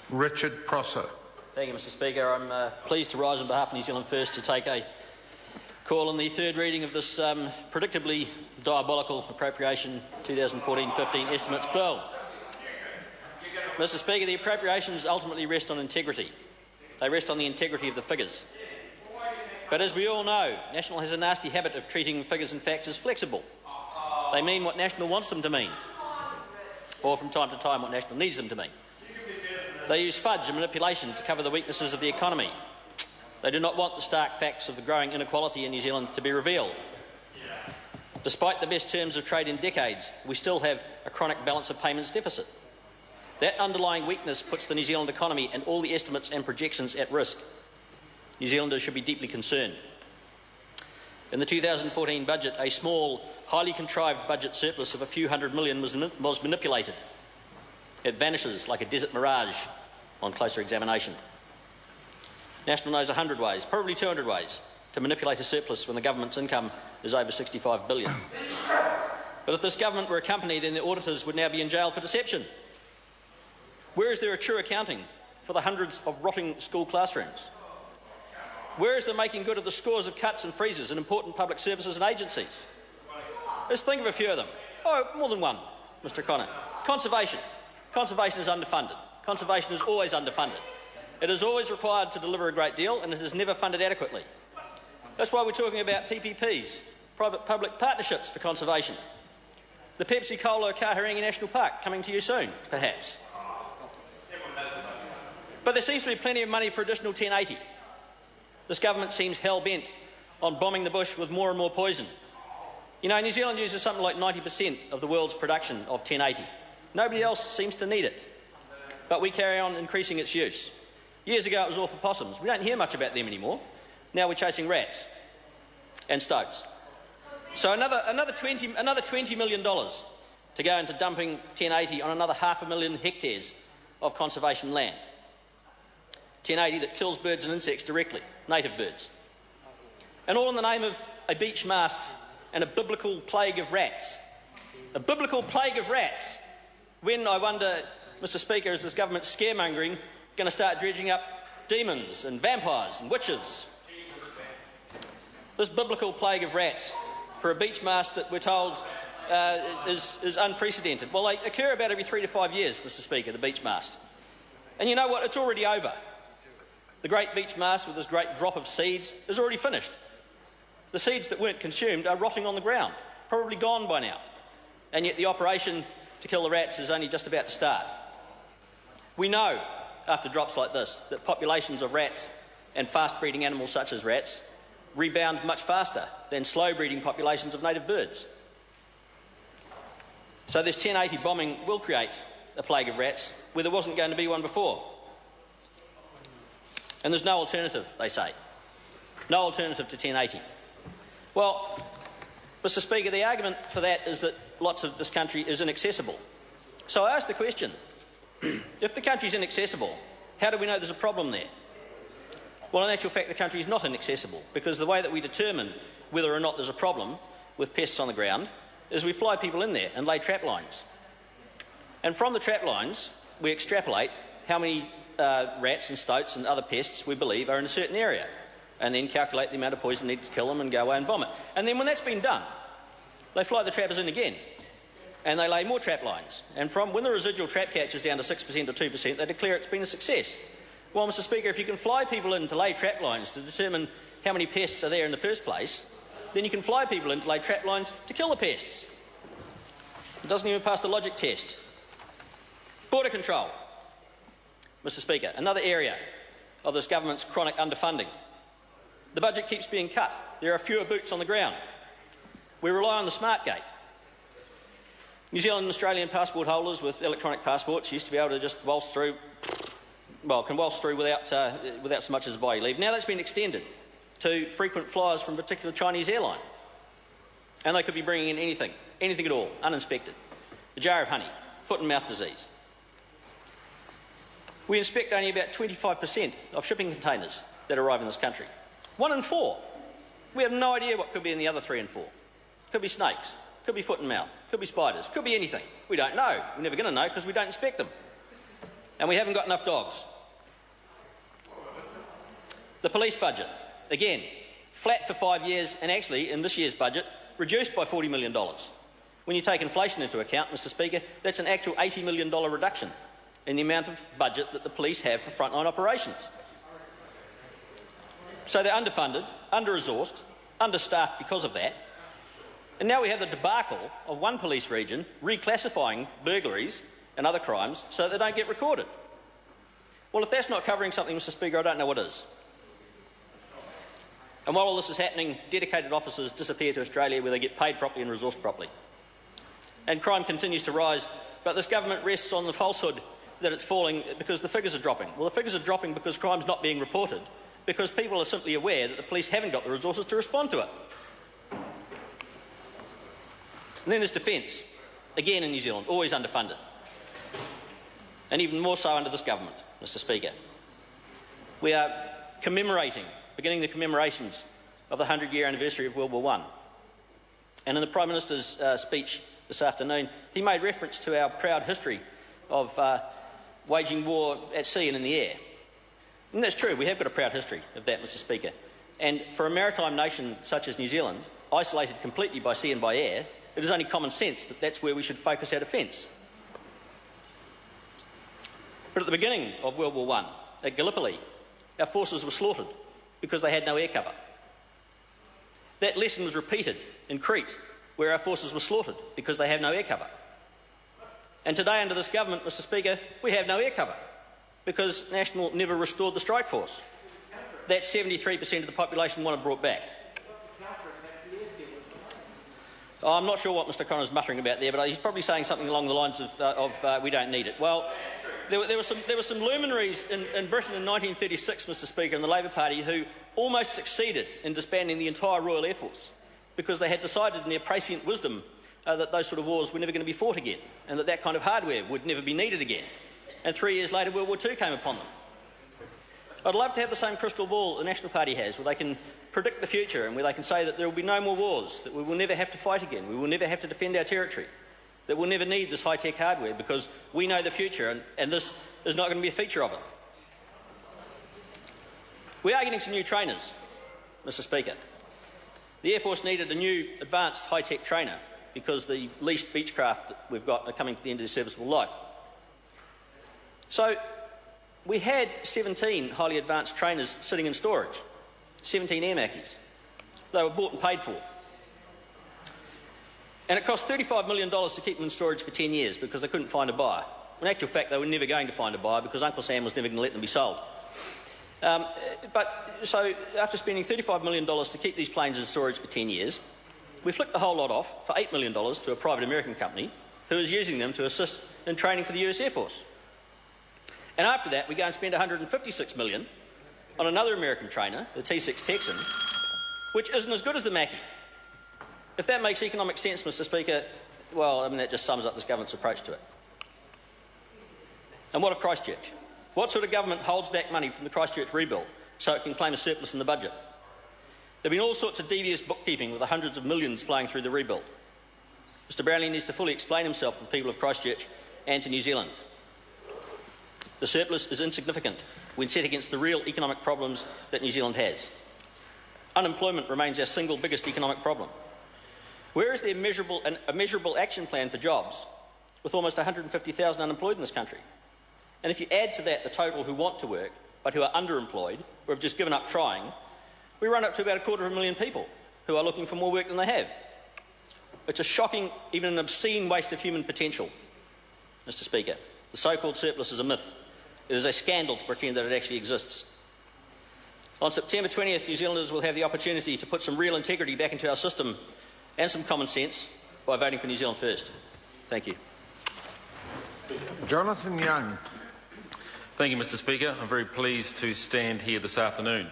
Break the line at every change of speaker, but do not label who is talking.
Richard Prosser.
Thank you, Mr Speaker. I'm pleased to rise on behalf of New Zealand First to take a call on the third reading of this predictably diabolical Appropriation 2014-15 Estimates Bill. Mr Speaker, the appropriations ultimately rest on integrity. They rest on the integrity of the figures. But as we all know, National has a nasty habit of treating figures and facts as flexible. They mean what National wants them to mean, or from time to time what National needs them to mean. They use fudge and manipulation to cover the weaknesses of the economy. They do not want the stark facts of the growing inequality in New Zealand to be revealed. Despite the best terms of trade in decades, we still have a chronic balance of payments deficit. That underlying weakness puts the New Zealand economy and all the estimates and projections at risk. New Zealanders should be deeply concerned. In the 2014 budget, a small, highly contrived budget surplus of a few hundred million was manipulated. It vanishes like a desert mirage on closer examination. National knows 100 ways, probably 200 ways, to manipulate a surplus when the government's income is over $65 billion. But if this government were a company, then the auditors would now be in jail for deception. Where is there a true accounting for the hundreds of rotting school classrooms? Where is the making good of the scores of cuts and freezes in important public services and agencies? Let's think of a few of them. Oh, more than one, Mr Connor. Conservation. Conservation is underfunded. Conservation is always underfunded. It is always required to deliver a great deal, and it is never funded adequately. That's why we're talking about PPPs, private-public partnerships for conservation. The Pepsi-Cola Kahurangi National Park coming to you soon, perhaps. But there seems to be plenty of money for additional 1080. This government seems hell-bent on bombing the bush with more and more poison. You know, New Zealand uses something like 90% of the world's production of 1080. Nobody else seems to need it. But we carry on increasing its use. Years ago it was all for possums. We don't hear much about them anymore. Now we're chasing rats and stoats. So another $20 million to go into dumping 1080 on another 500,000 hectares of conservation land. 1080 that kills birds and insects directly, native birds. And all in the name of a beach mast and a biblical plague of rats. A biblical plague of rats. When, I wonder, Mr Speaker, is this government scaremongering going to start dredging up demons and vampires and witches? This biblical plague of rats for a beach mast that we're told is unprecedented. Well, they occur about every 3 to 5 years, Mr Speaker, the beach mast. And you know what? It's already over. The great beach mast with this great drop of seeds is already finished. The seeds that weren't consumed are rotting on the ground, probably gone by now. And yet the operation to kill the rats is only just about to start. We know, after drops like this, that populations of rats and fast-breeding animals such as rats rebound much faster than slow-breeding populations of native birds. So this 1080 bombing will create a plague of rats where there wasn't going to be one before. And there's no alternative, they say. No alternative to 1080. Well, Mr Speaker, the argument for that is that lots of this country is inaccessible. So I ask the question, if the country is inaccessible, how do we know there's a problem there? Well, in actual fact, the country is not inaccessible, because the way that we determine whether or not there's a problem with pests on the ground is we fly people in there and lay trap lines. And from the trap lines, we extrapolate how many rats and stoats and other pests we believe are in a certain area, and then calculate the amount of poison needed to kill them and go away and bomb it. And then when that's been done, they fly the trappers in again, and they lay more trap lines. And from when the residual trap catch is down to 6% or 2%, they declare it's been a success. Well, Mr Speaker, if you can fly people in to lay trap lines to determine how many pests are there in the first place, then you can fly people in to lay trap lines to kill the pests. It doesn't even pass the logic test. Border control. Mr Speaker, another area of this government's chronic underfunding. The budget keeps being cut. There are fewer boots on the ground. We rely on the smart gate. New Zealand and Australian passport holders with electronic passports used to be able to just waltz through, well, can waltz through without so much as a body leave. Now that's been extended to frequent flyers from a particular Chinese airline. And they could be bringing in anything at all, uninspected. A jar of honey, foot and mouth disease. We inspect only about 25% of shipping containers that arrive in this country. 1 in 4. We have no idea what could be in the other 3 and 4. Could be snakes, could be foot and mouth, could be spiders, could be anything. We don't know. We're never going to know because we don't inspect them. And we haven't got enough dogs. The police budget, again, flat for 5 years, and actually, in this year's budget, reduced by $40 million. When you take inflation into account, Mr Speaker, that's an actual $80 million reduction in the amount of budget that the police have for frontline operations. So they're underfunded, under-resourced, understaffed because of that. And now we have the debacle of one police region reclassifying burglaries and other crimes so that they don't get recorded. Well, if that's not covering something, Mr Speaker, I don't know what is. And while all this is happening, dedicated officers disappear to Australia where they get paid properly and resourced properly. And crime continues to rise, but this government rests on the falsehood that it's falling because the figures are dropping. Well, the figures are dropping because crime's not being reported, because people are simply aware that the police haven't got the resources to respond to it. And then there's defence, again in New Zealand, always underfunded. And even more so under this government, Mr Speaker. We are beginning the commemorations of the 100-year anniversary of World War I. And in the Prime Minister's speech this afternoon, he made reference to our proud history of waging war at sea and in the air. And that's true, we have got a proud history of that, Mr Speaker. And for a maritime nation such as New Zealand, isolated completely by sea and by air, it is only common sense that that's where we should focus our defence. But at the beginning of World War I, at Gallipoli, our forces were slaughtered because they had no air cover. That lesson was repeated in Crete, where our forces were slaughtered because they have no air cover. And today, under this government, Mr Speaker, we have no air cover because National never restored the strike force. That 73% of the population wanted brought back. I'm not sure what Mr Connor's muttering about there, but he's probably saying something along the lines of we don't need it. Well, there were some luminaries in Britain in 1936, Mr Speaker, in the Labour Party who almost succeeded in disbanding the entire Royal Air Force because they had decided in their prescient wisdom that those sort of wars were never going to be fought again and that kind of hardware would never be needed again. And 3 years later, World War II came upon them. I'd love to have the same crystal ball the National Party has, where they can predict the future and where they can say that there will be no more wars, that we will never have to fight again, we will never have to defend our territory, that we'll never need this high-tech hardware because we know the future and this is not going to be a feature of it. We are getting some new trainers, Mr Speaker. The Air Force needed a new advanced high-tech trainer because the leased Beechcraft that we've got are coming to the end of their serviceable life. So we had 17 highly advanced trainers sitting in storage, 17 Air Mackies. They were bought and paid for. And it cost $35 million to keep them in storage for 10 years because they couldn't find a buyer. In actual fact, they were never going to find a buyer because Uncle Sam was never going to let them be sold. So after spending $35 million to keep these planes in storage for 10 years, we flicked the whole lot off for $8 million to a private American company who is using them to assist in training for the US Air Force. And after that, we go and spend $156 million on another American trainer, the T6 Texan, which isn't as good as the Mackie. If that makes economic sense, Mr Speaker, well, I mean, that just sums up this government's approach to it. And what of Christchurch? What sort of government holds back money from the Christchurch rebuild so it can claim a surplus in the budget? There have been all sorts of devious bookkeeping with the hundreds of millions flowing through the rebuild. Mr Brownlee needs to fully explain himself to the people of Christchurch and to New Zealand. The surplus is insignificant when set against the real economic problems that New Zealand has. Unemployment remains our single biggest economic problem. Where is there a measurable action plan for jobs with almost 150,000 unemployed in this country? And if you add to that the total who want to work but who are underemployed or have just given up trying, we run up to about 250,000 people who are looking for more work than they have. It's a shocking, even an obscene waste of human potential, Mr Speaker. The so-called surplus is a myth. It is a scandal to pretend that it actually exists. On September 20th, New Zealanders will have the opportunity to put some real integrity back into our system and some common sense by voting for New Zealand First. Thank you.
Jonathan Young.
Thank you, Mr Speaker. I'm very pleased to stand here this afternoon.